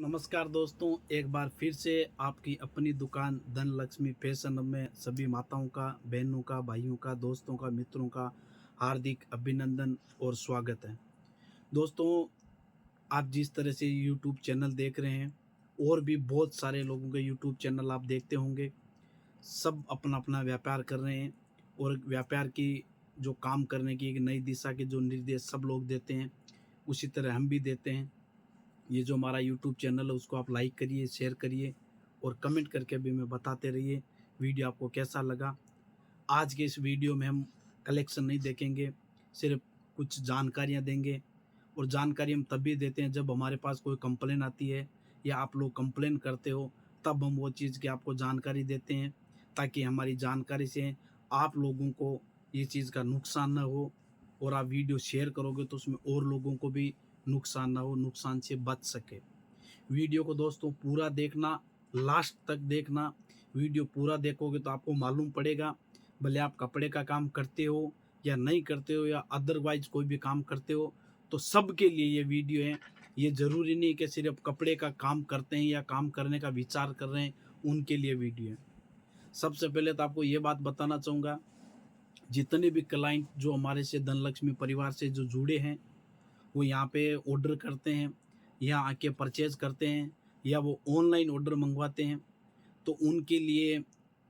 नमस्कार दोस्तों, एक बार फिर से आपकी अपनी दुकान धनलक्ष्मी फैशन में सभी माताओं का, बहनों का, भाइयों का, दोस्तों का, मित्रों का हार्दिक अभिनंदन और स्वागत है। दोस्तों, आप जिस तरह से यूट्यूब चैनल देख रहे हैं और भी बहुत सारे लोगों के यूट्यूब चैनल आप देखते होंगे, सब अपना अपना व्यापार कर रहे हैं और व्यापार की जो काम करने की एक नई दिशा के जो निर्देश सब लोग देते हैं, उसी तरह हम भी देते हैं। ये जो हमारा यूट्यूब चैनल है उसको आप लाइक करिए, शेयर करिए और कमेंट करके भी हमें बताते रहिए वीडियो आपको कैसा लगा। आज के इस वीडियो में हम कलेक्शन नहीं देखेंगे, सिर्फ कुछ जानकारियाँ देंगे और जानकारी हम तब भी देते हैं जब हमारे पास कोई कंप्लेन आती है या आप लोग कंप्लेन करते हो, तब हम वो चीज़ की आपको जानकारी देते हैं ताकि हमारी जानकारी से आप लोगों को ये चीज़ का नुकसान ना हो और आप वीडियो शेयर करोगे तो उसमें और लोगों को भी नुकसान ना हो, नुकसान से बच सके। वीडियो को दोस्तों पूरा देखना, लास्ट तक देखना। वीडियो पूरा देखोगे तो आपको मालूम पड़ेगा, भले आप कपड़े का काम करते हो या नहीं करते हो या अदरवाइज कोई भी काम करते हो, तो सबके लिए ये वीडियो है। ये ज़रूरी नहीं कि सिर्फ कपड़े का काम करते हैं या काम करने का विचार कर रहे हैं उनके लिए वीडियो है। सबसे पहले तो आपको ये बात बताना चाहूँगा, जितने भी क्लाइंट जो हमारे से धनलक्ष्मी परिवार से जो जुड़े हैं, वो यहाँ पे ऑर्डर करते हैं, यहाँ आके परचेज़ करते हैं या वो ऑनलाइन ऑर्डर मंगवाते हैं, तो उनके लिए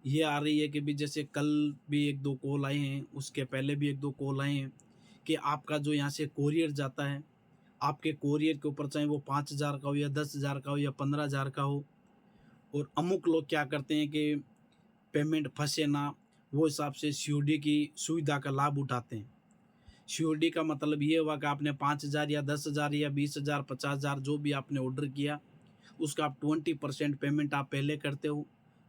ये आ रही है कि भी जैसे कल भी 1-2 कॉल आए हैं, उसके पहले भी 1-2 कॉल आए हैं कि आपका जो यहाँ से कोरियर जाता है, आपके कोरियर के ऊपर चाहे वो 5,000 का हो या 10,000 का हो या 15,000 का हो, और अमुक लोग क्या करते हैं कि पेमेंट फँसे ना, वो हिसाब से सीओडी की सुविधा का लाभ उठाते हैं। सीओडी का मतलब ये हुआ कि आपने 5,000 या 10,000 या 20,000, 50,000 जो भी आपने ऑर्डर किया, उसका आप 20% पेमेंट आप पहले करते हो,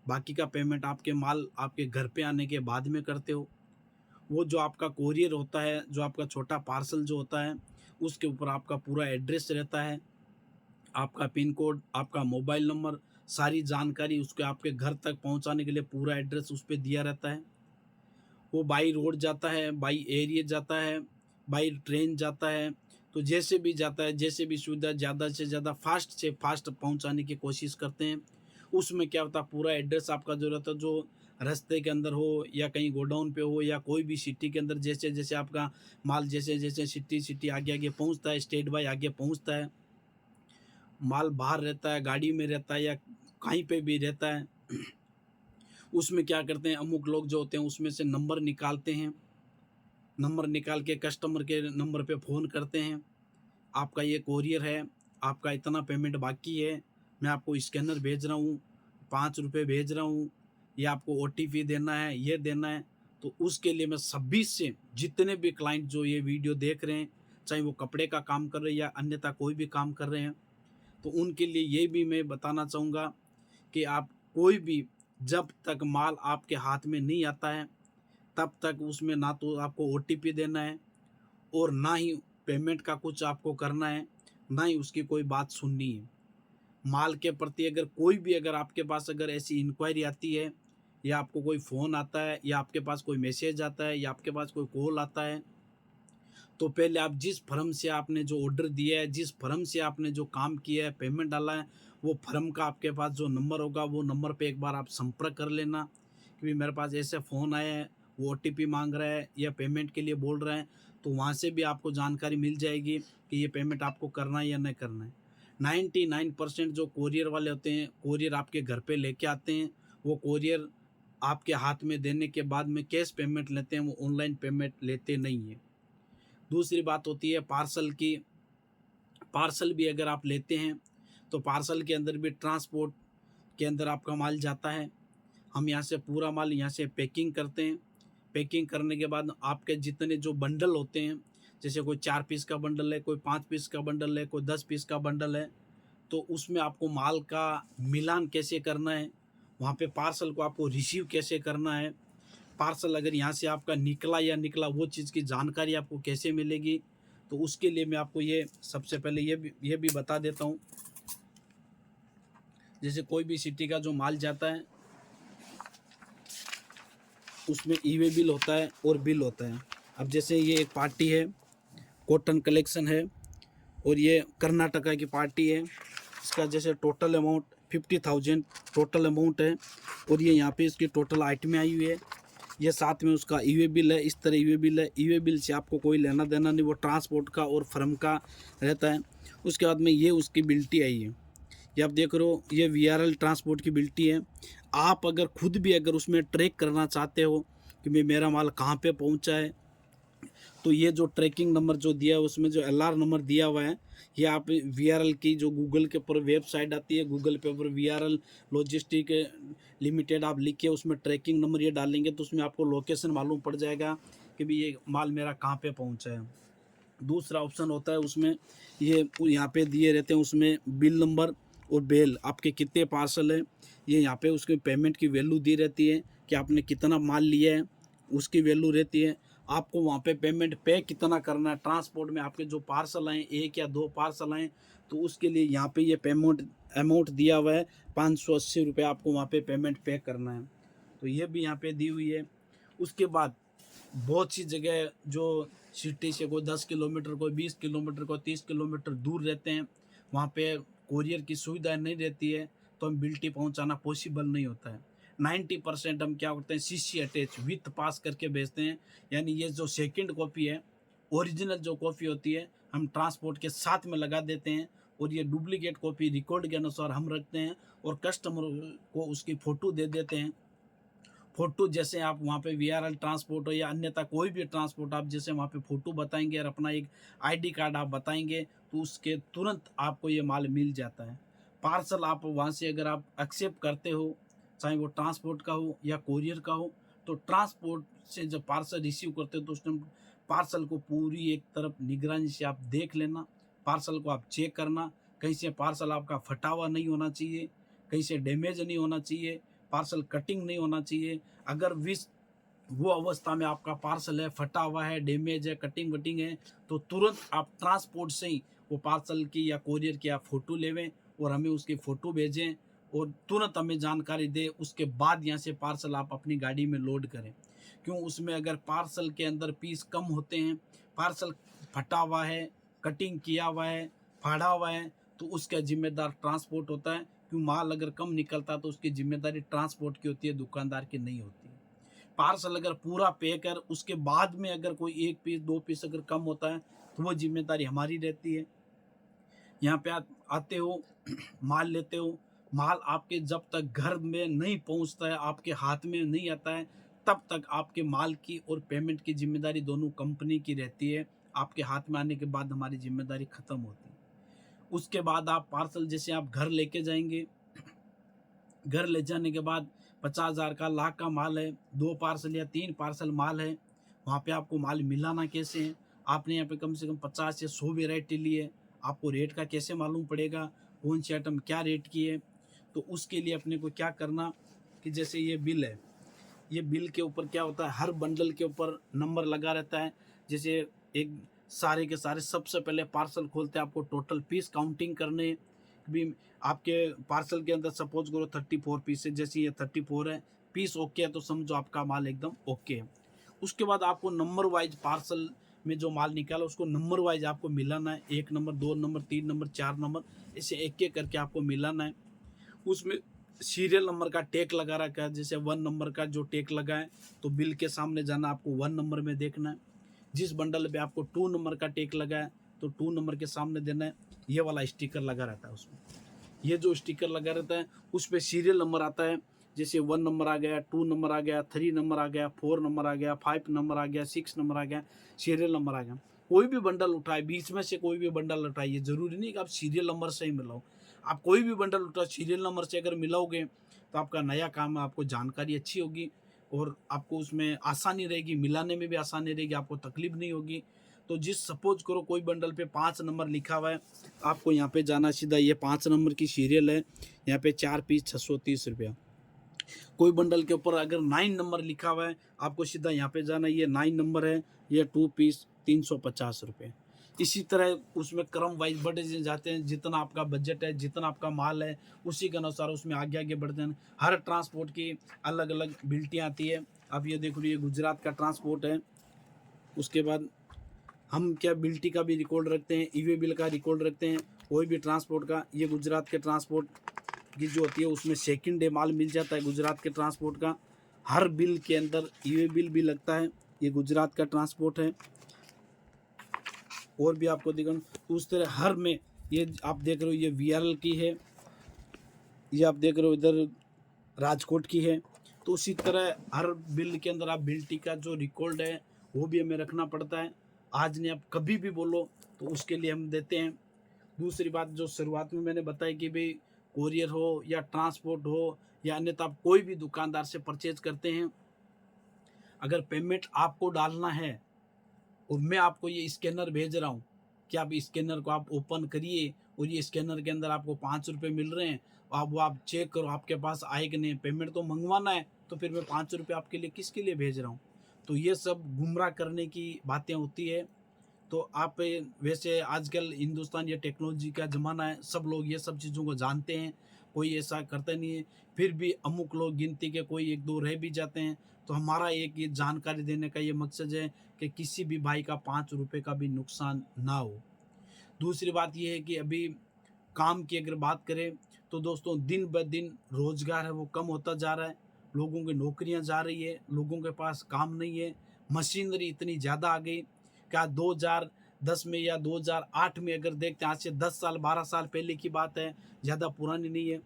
बाकी का पेमेंट आपके माल आपके घर पे आने के बाद में करते हो। वो जो आपका कोरियर होता है, जो आपका छोटा पार्सल जो होता है, उसके ऊपर आपका पूरा एड्रेस रहता है, आपका पिन कोड, आपका मोबाइल नंबर, सारी जानकारी उसके आपके घर तक पहुंचाने के लिए पूरा एड्रेस उस पे दिया रहता है। वो बाई रोड जाता है, बाई एरिया जाता है, बाई ट्रेन जाता है, तो जैसे भी जाता है, जैसे भी सुविधा ज़्यादा से ज़्यादा फास्ट से फास्ट पहुंचाने की कोशिश करते हैं। उसमें क्या होता है, पूरा एड्रेस आपका जो रहता है, जो रास्ते के अंदर हो या कहीं गोडाउन पे हो या कोई भी सिटी के अंदर, जैसे जैसे आपका माल जैसे जैसे सिटी सिटी आगे आगे पहुंचता है, स्टेट बाय आगे पहुंचता है, माल बाहर रहता है, गाड़ी में रहता है या कहीं पे भी रहता है, उसमें क्या करते हैं, अमुक लोग जो होते हैं उसमें से नंबर निकालते हैं, नंबर निकाल के कस्टमर के नंबर पे फ़ोन करते हैं, आपका ये कोरियर है, आपका इतना पेमेंट बाकी है, मैं आपको स्कैनर भेज रहा हूँ, 5 रुपये भेज रहा हूँ, या आपको ओटीपी देना है, ये देना है। तो उसके लिए मैं सभी से, जितने भी क्लाइंट जो ये वीडियो देख रहे हैं, चाहे वो कपड़े का काम कर रहे हैं या अन्यथा कोई भी काम कर रहे हैं, तो उनके लिए ये भी मैं बताना चाहूँगा कि आप कोई भी, जब तक माल आपके हाथ में नहीं आता है, तब तक उसमें ना तो आपको ओटीपी देना है और ना ही पेमेंट का कुछ आपको करना है, ना ही उसकी कोई बात सुननी है। माल के प्रति अगर कोई भी, अगर आपके पास अगर ऐसी इंक्वायरी आती है या आपको कोई फ़ोन आता है या आपके पास कोई मैसेज आता है या आपके पास कोई कॉल आता है, तो पहले आप जिस फर्म से आपने जो ऑर्डर दिया है, जिस फर्म से आपने जो काम किया है, पेमेंट डाला है, वो फर्म का आपके पास जो नंबर होगा, वो नंबर पे एक बार आप संपर्क कर लेना कि भाई मेरे पास ऐसे फ़ोन आया है, वो ओटीपी मांग रहा है या पेमेंट के लिए बोल रहा है, तो वहाँ से भी आपको जानकारी मिल जाएगी कि ये पेमेंट आपको करना है या नहीं करना है। 99% जो कोरियर वाले होते हैं, कोरियर आपके घर पे लेके आते हैं, वो कोरियर आपके हाथ में देने के बाद में कैश पेमेंट लेते हैं, वो ऑनलाइन पेमेंट लेते नहीं हैं। दूसरी बात होती है पार्सल की। पार्सल भी अगर आप लेते हैं, तो पार्सल के अंदर भी ट्रांसपोर्ट के अंदर आपका माल जाता है। हम यहाँ से पूरा माल यहाँ से पैकिंग करते हैं। पैकिंग करने के बाद आपके जितने जो बंडल होते हैं, जैसे कोई 4 पीस का बंडल है, कोई 5 पीस का बंडल है, कोई 10 पीस का बंडल है, तो उसमें आपको माल का मिलान कैसे करना है, वहाँ पे पार्सल को आपको रिसीव कैसे करना है, पार्सल अगर यहाँ से आपका निकला या निकला, वो चीज़ की जानकारी आपको कैसे मिलेगी, तो उसके लिए मैं आपको ये सबसे पहले ये भी बता देता हूँ। जैसे कोई भी सिटी का जो माल जाता है, उसमें ई वे बिल होता है और बिल होता है। अब जैसे ये एक पार्टी है, कॉटन कलेक्शन है और ये कर्नाटका की पार्टी है, इसका जैसे टोटल अमाउंट 50,000 टोटल अमाउंट है, और ये यहाँ पे इसकी टोटल आइटमें आई हुई है। ये साथ में उसका ईवे बिल है, इस तरह ईवे बिल है। ईवे बिल से आपको कोई लेना देना नहीं, वो ट्रांसपोर्ट का और फर्म का रहता है। उसके बाद में ये उसकी बिल्टी आई है, ये आप देख रहे हो, ये VRL ट्रांसपोर्ट की बिल्टी है। आप अगर खुद भी अगर उसमें ट्रैक करना चाहते हो कि मैं मेरा माल कहाँ पे पहुँचा है, तो ये जो ट्रैकिंग नंबर जो दिया है उसमें जो LR नंबर दिया हुआ है, ये आप VRL की जो गूगल के ऊपर वेबसाइट आती है, गूगल पे ऊपर VRL लॉजिस्टिक लिमिटेड आप लिख के उसमें ट्रैकिंग नंबर ये डालेंगे तो उसमें आपको लोकेशन मालूम पड़ जाएगा कि भाई ये माल मेरा कहाँ पे पहुँचा है। दूसरा ऑप्शन होता है उसमें, ये यहाँ पे दिए रहते हैं उसमें बिल नंबर और बेल, आपके कितने पार्सल है, ये यहाँ पे उसके पेमेंट की वैल्यू दी रहती है कि आपने कितना माल लिया है, उसकी वैल्यू रहती है। आपको वहाँ पे पेमेंट पे कितना करना है, ट्रांसपोर्ट में आपके जो पार्सल आए 1 या 2 पार्सल आए तो उसके लिए यहाँ पे ये पेमेंट अमाउंट दिया हुआ है 580 रुपये, आपको वहाँ पे पेमेंट पे करना है, तो ये भी यहाँ पे दी हुई है। उसके बाद बहुत सी जगह जो सिटी से कोई 10 किलोमीटर, कोई 20 किलोमीटर, कोई 30 किलोमीटर दूर रहते हैं, वहाँ पे कोरियर की सुविधा नहीं रहती है, तो हम बिल्टी पहुँचाना पॉसिबल नहीं होता है। 90% हम क्या करते हैं, CC अटैच विथ पास करके भेजते हैं, यानी ये जो सेकंड कॉपी है, ओरिजिनल जो कॉपी होती है हम ट्रांसपोर्ट के साथ में लगा देते हैं, और ये डुप्लीकेट कॉपी रिकॉर्ड के अनुसार हम रखते हैं और कस्टमर को उसकी फ़ोटो दे देते हैं। फ़ोटो जैसे आप वहाँ पे VRL ट्रांसपोर्ट हो या अन्यथा कोई भी ट्रांसपोर्ट, आप जैसे वहाँ पे फ़ोटो बताएंगे और अपना एक ID कार्ड आप बताएंगे तो उसके तुरंत आपको ये माल मिल जाता है। पार्सल आप वहाँ से अगर आप एक्सेप्ट करते हो, चाहे वो ट्रांसपोर्ट का हो या कोरियर का हो, तो ट्रांसपोर्ट से जब पार्सल रिसीव करते हो तो उस टाइम पार्सल को पूरी एक तरफ निगरानी से आप देख लेना, पार्सल को आप चेक करना, कहीं से पार्सल आपका फटा हुआ नहीं होना चाहिए, कहीं से डैमेज नहीं होना चाहिए, पार्सल कटिंग नहीं होना चाहिए। अगर वो अवस्था में आपका पार्सल है, फटा हुआ है, डैमेज है, कटिंग वटिंग है, तो तुरंत आप ट्रांसपोर्ट से ही वो पार्सल की या कोरियर की आप फ़ोटो लेवें और हमें उसकी फ़ोटो भेजें और तुरंत हमें जानकारी दें। उसके बाद यहाँ से पार्सल आप अपनी गाड़ी में लोड करें। क्यों, उसमें अगर पार्सल के अंदर पीस कम होते हैं, पार्सल फटा हुआ है, कटिंग किया हुआ है, फाड़ा हुआ है, तो उसका जिम्मेदार ट्रांसपोर्ट होता है। क्यों, माल अगर कम निकलता तो उसकी जिम्मेदारी ट्रांसपोर्ट की होती है, दुकानदार की नहीं होती। पार्सल अगर पूरा पे कर उसके बाद में अगर कोई 1 पीस 2 पीस अगर कम होता है तो वो जिम्मेदारी हमारी रहती है। यहाँ पे आते हो माल लेते हो, माल आपके जब तक घर में नहीं पहुँचता है, आपके हाथ में नहीं आता है, तब तक आपके माल की और पेमेंट की जिम्मेदारी दोनों कंपनी की रहती है। आपके हाथ में आने के बाद हमारी जिम्मेदारी ख़त्म होती है। उसके बाद आप पार्सल जैसे आप घर लेके जाएंगे, घर ले जाने के बाद 50,000 का, लाख का माल है, 2 पार्सल या 3 पार्सल माल है, वहाँ पे आपको माल मिलाना कैसे है? आपने यहाँ पे कम से कम 50 या 100 वेराइटी ली है, आपको रेट का कैसे मालूम पड़ेगा, कौन सी आइटम क्या रेट की है? तो उसके लिए अपने को क्या करना कि जैसे ये बिल है, ये बिल के ऊपर क्या होता है, हर बंडल के ऊपर नंबर लगा रहता है। जैसे एक सारे के सारे सबसे पहले पार्सल खोलते हैं, आपको टोटल पीस काउंटिंग करने भी, आपके पार्सल के अंदर सपोज करो 34 पीस है, जैसे ये 34 है पीस, ओके है तो समझो आपका माल एकदम ओके है। उसके बाद आपको नंबर वाइज पार्सल में जो माल निकाला उसको नंबर वाइज आपको मिलाना है, 1 नंबर, 2 नंबर, 3 नंबर, 4 नंबर, ऐसे एक एक करके आपको मिलाना है। उसमें सीरियल नंबर का टैग लगा रखा है, जैसे 1 नंबर का जो टैग लगा है तो बिल के सामने जाना, आपको 1 नंबर में देखना है। जिस बंडल पे आपको 2 नंबर का टैग लगा है तो 2 नंबर के सामने देना है। ये वाला स्टिकर लगा रहता है उसमें, ये जो स्टिकर लगा रहता है उस पर सीरियल नंबर आता है, जैसे 1 नंबर आ गया, 2 नंबर आ गया, 3 नंबर आ गया, 4 नंबर आ गया, 5 नंबर आ गया, 6 नंबर आ गया, सीरियल नंबर आ गया। कोई भी बंडल उठाए, बीच में से कोई भी बंडल उठाइए, जरूरी नहीं कि आप सीरियल नंबर से ही मिलाओ। आप कोई भी बंडल उठाओ, सीरियल नंबर से अगर मिलाओगे तो आपका नया काम है, आपको जानकारी अच्छी होगी और आपको उसमें आसानी रहेगी, मिलाने में भी आसानी रहेगी, आपको तकलीफ नहीं होगी। तो जिस सपोज करो कोई बंडल पे 5 नंबर लिखा हुआ है, आपको यहाँ पे जाना सीधा, ये 5 नंबर की सीरियल है, यहाँ पे 4 पीस 630 रुपया। कोई बंडल के ऊपर अगर 9 नंबर लिखा हुआ है, आपको सीधा यहाँ पे जाना, ये 9 नंबर है, ये 2 पीस 350 रुपये। इसी तरह उसमें क्रम वाइज बढ़े जाते हैं, जितना आपका बजट है, जितना आपका माल है, उसी के अनुसार उसमें आगे आगे बढ़ते हैं। हर ट्रांसपोर्ट की अलग अलग बिल्टियाँ आती है। अब ये देख लो, ये गुजरात का ट्रांसपोर्ट है। उसके बाद हम क्या बिल्टी का भी रिकॉर्ड रखते हैं, ईवे बिल का रिकॉर्ड रखते हैं, कोई भी ट्रांसपोर्ट का, ये गुजरात के ट्रांसपोर्ट की जो होती है उसमें सेकंड डे माल मिल जाता है गुजरात के ट्रांसपोर्ट का। हर बिल के अंदर ई बिल भी लगता है, ये गुजरात का ट्रांसपोर्ट है। और भी आपको दिखा उस तरह हर में, ये आप देख रहे हो ये VRL की है, ये आप देख रहे हो इधर राजकोट की है। तो उसी तरह हर बिल के अंदर आप बिल्टी का जो रिकॉर्ड है वो भी हमें रखना पड़ता है। आज नहीं, आप कभी भी बोलो तो उसके लिए हम देते हैं। दूसरी बात जो शुरुआत में मैंने बताई कि भाई कोरियर हो या ट्रांसपोर्ट हो या अन्यथा आप कोई भी दुकानदार से परचेज करते हैं, अगर पेमेंट आपको डालना है और मैं आपको ये स्कैनर भेज रहा हूँ कि आप स्कैनर को आप ओपन करिए और ये स्कैनर के अंदर आपको 5 रुपये मिल रहे हैं, आप वो आप चेक करो आपके पास आए कि नहीं। पेमेंट तो मंगवाना है तो फिर मैं 5 रुपये आपके लिए किसके लिए भेज रहा हूँ। तो ये सब गुमराह करने की बातें होती है। तो आप वैसे आजकल हिंदुस्तान ये टेक्नोलॉजी का ज़माना है, सब लोग ये सब चीज़ों को जानते हैं, कोई ऐसा करता नहीं है। फिर भी अमुक लोग गिनती के कोई एक दो रह भी जाते हैं। तो हमारा एक ये जानकारी देने का ये मकसद है कि किसी भी भाई का 5 रुपये का भी नुकसान ना हो। दूसरी बात ये है कि अभी काम की अगर बात करें तो दोस्तों दिन ब दिन रोज़गार है वो कम होता जा रहा है, लोगों की नौकरियां जा रही है, लोगों के पास काम नहीं है। मशीनरी इतनी ज़्यादा आ गई, क्या 2010 में या 2008 में अगर देखते हैं, आज से 10 साल 12 साल पहले की बात है, ज़्यादा पुरानी नहीं है।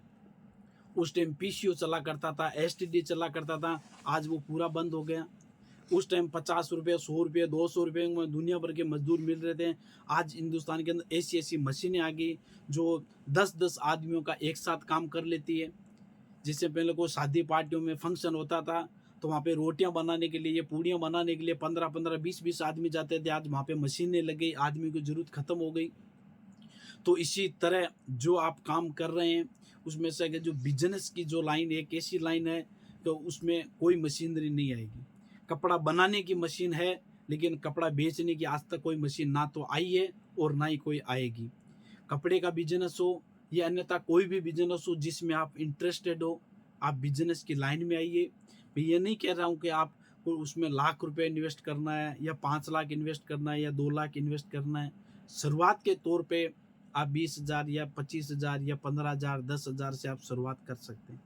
उस टाइम PCO चला करता था, STD चला करता था, आज वो पूरा बंद हो गया। उस टाइम 50 रुपये 100 रुपये 200 रुपये में दुनिया भर के मजदूर मिल रहे थे। आज हिंदुस्तान के अंदर ऐसी ऐसी मशीनें आ गई जो 10-10 आदमियों का एक साथ काम कर लेती है। जिससे पहले कोई शादी पार्टियों में फंक्शन होता था तो वहाँ पे रोटियां बनाने के लिए, ये पूड़ियाँ बनाने के लिए 15-15 20-20 आदमी जाते थे। आज वहाँ पे मशीनें लग गई, आदमी की जरूरत खत्म हो गई। तो इसी तरह जो आप काम कर रहे हैं उसमें से अगर जो बिजनेस की जो लाइन एक ऐसी लाइन है तो उसमें कोई मशीनरी नहीं आएगी। कपड़ा बनाने की मशीन है लेकिन कपड़ा बेचने की आज तक कोई मशीन ना तो आई है और ना ही कोई आएगी। कपड़े का बिजनेस हो या अन्यथा कोई भी बिजनेस हो जिसमें आप इंटरेस्टेड हो, आप बिजनेस की लाइन में आइए। मैं ये नहीं कह रहा हूँ कि आप को उसमें लाख रुपए इन्वेस्ट करना है या 5 लाख इन्वेस्ट करना है या 2 लाख इन्वेस्ट करना है। शुरुआत के तौर पे आप 20,000 या 25,000 या 15,000 10,000 से आप शुरुआत कर सकते हैं।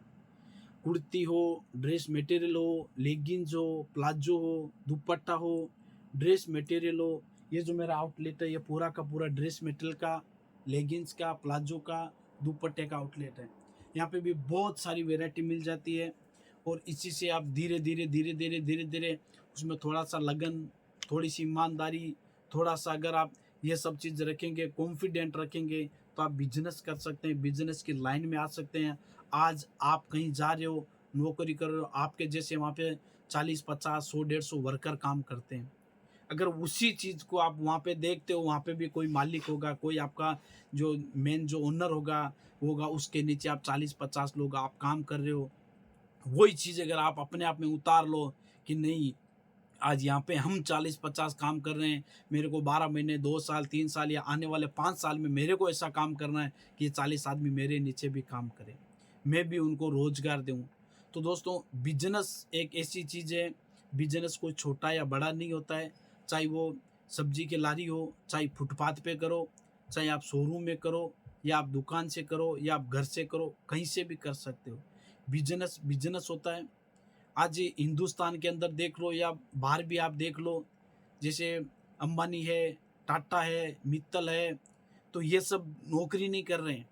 कुर्ती हो, ड्रेस मटेरियल हो, लेगिंग्स हो, प्लाजो हो, दुपट्टा हो, ड्रेस मटेरियल हो, ये जो मेरा आउटलेट है ये पूरा का पूरा ड्रेस मटेरियल का, लेगिंग्स का, प्लाजो का, दुपट्टे का आउटलेट है। यहाँ पे भी बहुत सारी वैरायटी मिल जाती है और इसी से आप धीरे धीरे धीरे धीरे धीरे धीरे उसमें थोड़ा सा लगन, थोड़ी सी ईमानदारी, थोड़ा सा अगर आप ये सब चीज़ रखेंगे, कॉन्फिडेंट रखेंगे तो आप बिजनेस कर सकते हैं, बिजनेस की लाइन में आ सकते हैं। आज आप कहीं जा रहे हो, नौकरी कर रहे हो, आपके जैसे वहाँ पे 40-50 100-150 वर्कर काम करते हैं। अगर उसी चीज़ को आप वहाँ पे देखते हो, वहाँ पे भी कोई मालिक होगा, कोई आपका जो मेन जो ओनर होगा उसके नीचे आप 40-50 लोग आप काम कर रहे हो। वही चीज़ अगर आप अपने आप में उतार लो कि नहीं, आज यहाँ पे हम 40-50 काम कर रहे हैं, मेरे को 12 महीने 2 साल 3 साल या आने वाले 5 साल में मेरे को ऐसा काम करना है कि ये 40 आदमी मेरे नीचे भी काम करें, मैं भी उनको रोजगार दूँ। तो दोस्तों बिजनेस एक ऐसी चीज़ है, बिजनेस कोई छोटा या बड़ा नहीं होता है। चाहे वो सब्जी की लारी हो, चाहे फुटपाथ पे करो, चाहे आप शोरूम में करो या आप दुकान से करो या आप घर से करो, कहीं से भी कर सकते हो। बिजनेस बिजनेस होता है। आज हिंदुस्तान के अंदर देख लो या बाहर भी आप देख लो, जैसे अंबानी है, टाटा है, मित्तल है, तो ये सब नौकरी नहीं कर रहे हैं,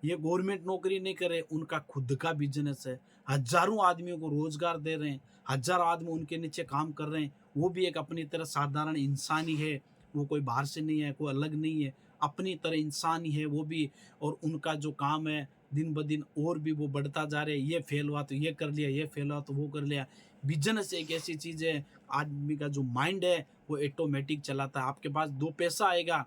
ये गवर्नमेंट नौकरी नहीं कर रहे, उनका खुद का बिजनेस है। हजारों आदमियों को रोजगार दे रहे हैं, हजारों आदमी उनके नीचे काम कर रहे हैं। वो भी एक अपनी तरह साधारण इंसान ही है, वो कोई बाहर से नहीं है, कोई अलग नहीं है, अपनी तरह इंसान ही है वो भी। और उनका जो काम है दिन ब दिन और भी वो बढ़ता जा रहा है। ये फेल हुआ तो ये कर लिया, ये फेल हुआ तो वो कर लिया। बिजनेस एक ऐसी चीज़ है, आदमी का जो माइंड है वो ऑटोमेटिक चलाता है। आपके पास दो पैसा आएगा,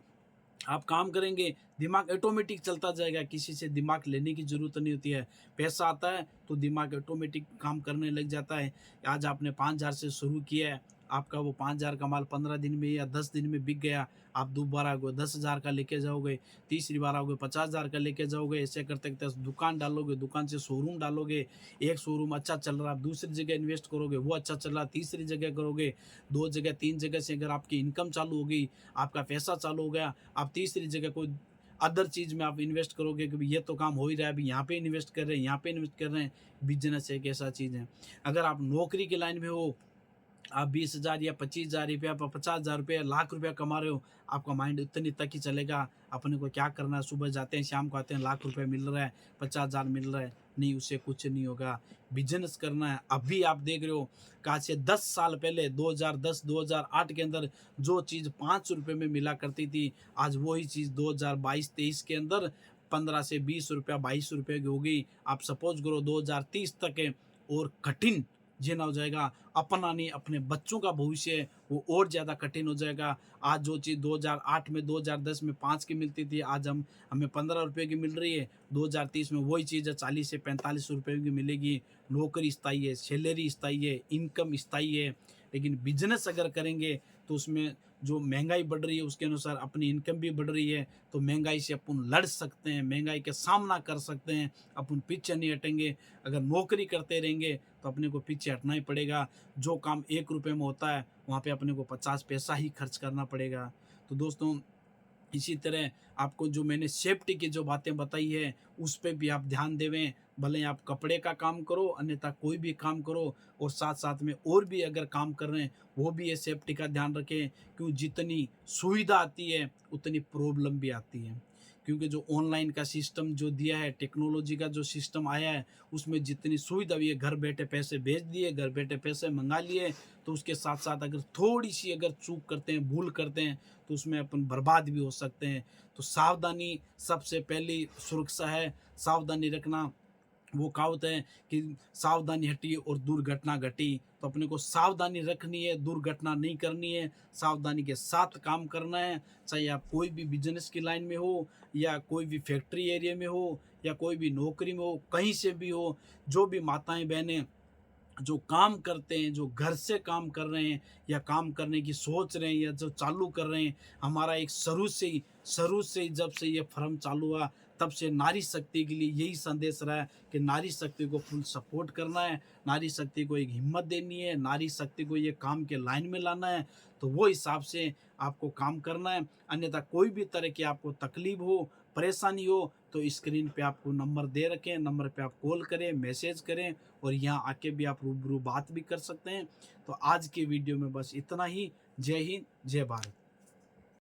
आप काम करेंगे, दिमाग ऑटोमेटिक चलता जाएगा, किसी से दिमाग लेने की ज़रूरत नहीं होती है। पैसा आता है तो दिमाग ऑटोमेटिक काम करने लग जाता है। आज आपने 5,000 से शुरू किया है, आपका वो 5,000 का माल 15 दिन में या 10 दिन में बिक गया, आप दोबारा 10,000 का लेके जाओगे, तीसरी बार आओगे 50,000 का लेके जाओगे। ऐसे करते करते दुकान डालोगे, दुकान से शोरूम डालोगे, एक शोरूम अच्छा चल रहा है, आप दूसरी जगह इन्वेस्ट करोगे, वो अच्छा चल रहा है, तीसरी जगह करोगे, 2 जगह 3 जगह से अगर आपकी इनकम चालू हो गई, आपका पैसा चालू हो गया, आप तीसरी जगह कोई अदर चीज़ में आप इन्वेस्ट करोगे कि भाई ये तो काम हो ही रहा है, अभी यहाँ पे इन्वेस्ट कर रहे हैं, यहाँ पे इन्वेस्ट कर रहे हैं। बिजनेस एक ऐसा चीज़ है, अगर आप नौकरी की लाइन में हो, आप 20,000 या 25,000 रुपया, 50,000 रुपया, लाख रुपया कमा रहे हो, आपका माइंड उतनी तक ही चलेगा, अपने को क्या करना है, सुबह जाते हैं शाम को आते हैं, लाख रुपए मिल रहा है, 50,000 मिल रहा है, नहीं उससे कुछ नहीं होगा। बिजनेस करना है। अभी आप देख रहे हो कहाँ से 10 साल पहले 2010-2008 के अंदर जो चीज़ 5 रुपये में मिला करती थी, आज वही चीज़ 2022-23 के अंदर 15 से 20 रुपया, 22 रुपये की हो गई। आप सपोज करो 2030 तक है, और कठिन जीना हो जाएगा। अपना नहीं, अपने बच्चों का भविष्य वो और ज़्यादा कठिन हो जाएगा। आज जो चीज़ 2008 में 2010 में 5 की मिलती थी, आज हमें 15 रुपये की मिल रही है। 2030 में वही चीज़ 40 से 45 रुपये की मिलेगी। नौकरी स्थायी है, सैलरी स्थायी है, इनकम स्थायी है। लेकिन बिजनेस अगर करेंगे तो उसमें जो महंगाई बढ़ रही है उसके अनुसार अपनी इनकम भी बढ़ रही है, तो महंगाई से अपन लड़ सकते हैं, महंगाई का सामना कर सकते हैं, अपन पीछे नहीं हटेंगे। अगर नौकरी करते रहेंगे तो अपने को पीछे हटना ही पड़ेगा। जो काम 1 रुपये में होता है वहाँ पे अपने को 50 पैसा ही खर्च करना पड़ेगा। तो दोस्तों, इसी तरह आपको जो मैंने सेफ्टी की जो बातें बताई है उस पे भी आप ध्यान देवें। भले आप कपड़े का काम करो, अन्यथा कोई भी काम करो, और साथ साथ में और भी अगर काम कर रहे हैं वो भी ये सेफ्टी का ध्यान रखें। क्यों, जितनी सुविधा आती है उतनी प्रॉब्लम भी आती है। क्योंकि जो ऑनलाइन का सिस्टम जो दिया है, टेक्नोलॉजी का जो सिस्टम आया है, उसमें जितनी सुविधा हुई है, घर बैठे पैसे भेज दिए, घर बैठे पैसे मंगा लिए, तो उसके साथ साथ अगर थोड़ी सी अगर चूक करते हैं, भूल करते हैं, तो उसमें अपन बर्बाद भी हो सकते हैं। तो सावधानी सबसे पहली सुरक्षा है, सावधानी रखना। वो कहावत है कि सावधानी हटी और दुर्घटना घटी। तो अपने को सावधानी रखनी है, दुर्घटना नहीं करनी है, सावधानी के साथ काम करना है। चाहे आप कोई भी बिजनेस की लाइन में हो, या कोई भी फैक्ट्री एरिया में हो, या कोई भी नौकरी में हो, कहीं से भी हो, जो भी माताएं बहनें जो काम करते हैं, जो घर से काम कर रहे हैं, या काम करने की सोच रहे हैं, या जो चालू कर रहे हैं, हमारा एक शुरू से ही जब से ये फर्म चालू हुआ तब से नारी शक्ति के लिए यही संदेश रहा है कि नारी शक्ति को फुल सपोर्ट करना है, नारी शक्ति को एक हिम्मत देनी है, नारी शक्ति को ये काम के लाइन में लाना है। तो वो हिसाब से आपको काम करना है। अन्यथा कोई भी तरह की आपको तकलीफ हो, परेशानी हो, तो स्क्रीन पे आपको नंबर दे रखे हैं, नंबर पे आप कॉल करें, मैसेज करें, और यहाँ आके भी आप रूबरू बात भी कर सकते हैं। तो आज की वीडियो में बस इतना ही। जय हिंद, जय भारत।